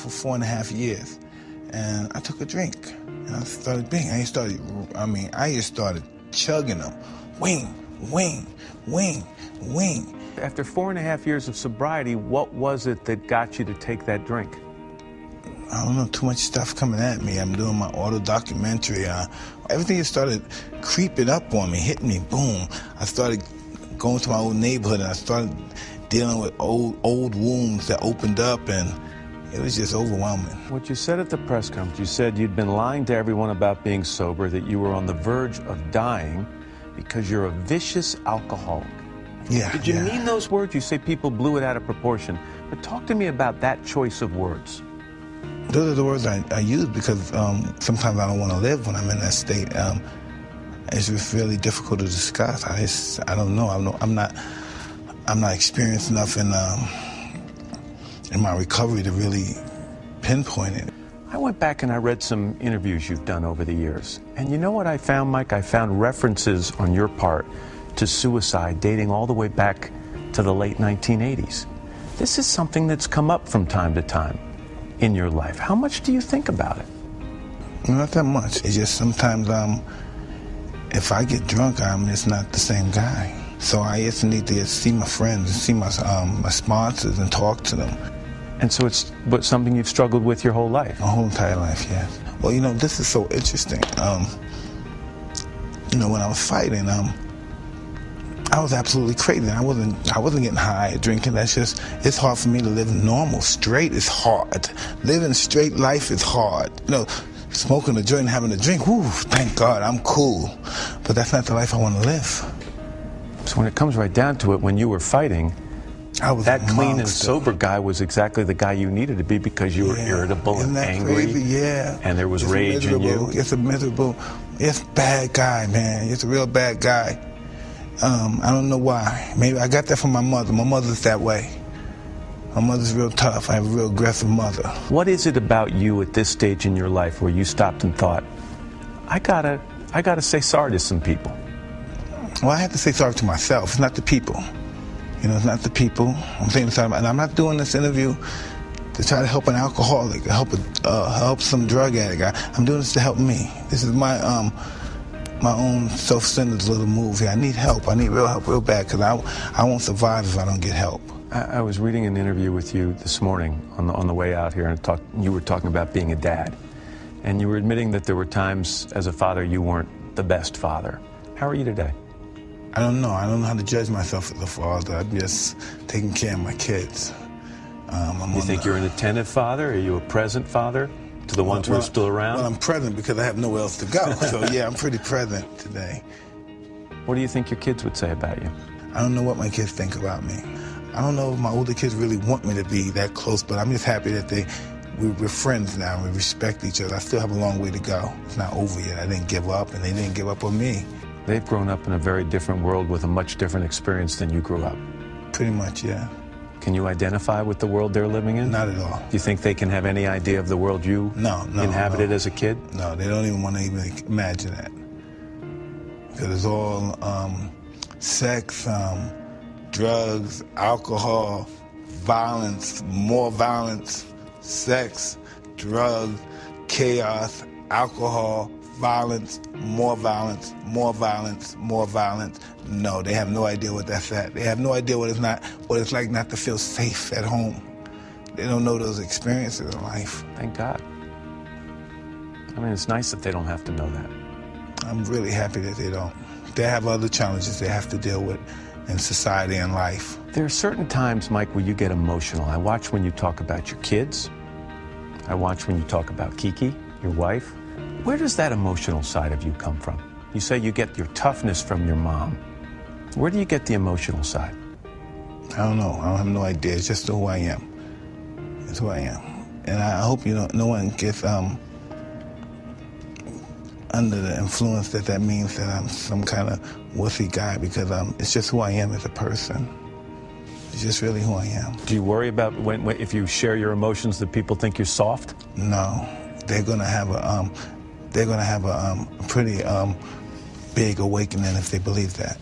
for 4.5 years, and I took a drink, and I started being. I just started chugging them, wing, wing, wing, wing. After 4.5 years of sobriety, what was it that got you to take that drink? I don't know, too much stuff coming at me. I'm doing my auto documentary. Everything just started creeping up on me, hitting me, boom. I started going to my old neighborhood, and I started dealing with old wounds that opened up, and it was just overwhelming. What you said at the press conference, you said you'd been lying to everyone about being sober, that you were on the verge of dying because you're a vicious alcoholic. Yeah. Did you mean those words? You say people blew it out of proportion, but talk to me about that choice of words. Those are the words I use because sometimes I don't want to live when I'm in that state. It's just really difficult to discuss. I don't know. I'm not experienced enough in my recovery to really pinpoint it. I went back and I read some interviews you've done over the years. And you know what I found, Mike? I found references on your part to suicide dating all the way back to the late 1980s. This is something that's come up from time to time in your life. How much do you think about it? Not that much. It's just sometimes if I get drunk, I'm just not the same guy. So I just need to see my friends and see my sponsors and talk to them. And so it's something you've struggled with your whole life? My whole entire life, yes. Well, this is so interesting. When I was fighting, I was absolutely crazy. I wasn't getting high or drinking. It's hard for me to live normal. Straight is hard. Living straight life is hard. Smoking a joint and having a drink, whoo, thank God, I'm cool. But that's not the life I want to live. So when it comes right down to it, when you were fighting, I was that clean and sober guy was exactly the guy you needed to be because you were irritable and angry. Crazy? Yeah. And there was rage in you. It's a bad guy, man. It's a real bad guy. I don't know why. Maybe I got that from my mother. My mother's that way. My mother's real tough. I have a real aggressive mother. What is it about you at this stage in your life where you stopped and thought, I gotta say sorry to some people? Well, I have to say sorry to myself. It's not the people. It's not the people. I'm saying sorry, and I'm not doing this interview to try to help an alcoholic, help some drug addict. I'm doing this to help me. This is my own self-centered little move here. I need help. I need real help real bad because I won't survive if I don't get help. I was reading an interview with you this morning on the way out here, and you were talking about being a dad. And you were admitting that there were times as a father you weren't the best father. How are you today? I don't know. I don't know how to judge myself as a father. I'm just taking care of my kids. You think you're an attentive father? Are you a present father to the ones who are still around? Well, I'm present because I have nowhere else to go. So, yeah, I'm pretty present today. What do you think your kids would say about you? I don't know what my kids think about me. I don't know if my older kids really want me to be that close, but I'm just happy that we're friends now and we respect each other. I still have a long way to go. It's not over yet. I didn't give up, and they didn't give up on me. They've grown up in a very different world with a much different experience than you grew up. Pretty much, yeah. Can you identify with the world they're living in? Not at all. Do you think they can have any idea of the world you inhabited as a kid? No, they don't even want to even imagine that. Because it's all sex, drugs, alcohol, violence, more violence, sex, drugs, chaos, alcohol, violence, more violence, more violence, more violence. No, they have no idea what that's at. They have no idea what it's like not to feel safe at home. They don't know those experiences in life. Thank God. I mean, it's nice that they don't have to know that. I'm really happy that they don't. They have other challenges they have to deal with in society and life. There are certain times, Mike, where you get emotional. I watch when you talk about your kids. I watch when you talk about Kiki, your wife. Where does that emotional side of you come from? You say you get your toughness from your mom. Where do you get the emotional side? I don't know. I have no idea. It's just who I am. It's who I am. And I hope no one gets under the influence that means that I'm some kind of wussy guy, because it's just who I am as a person. It's just really who I am. Do you worry about if you share your emotions that people think you're soft? No. They're gonna have a pretty big awakening if they believe that.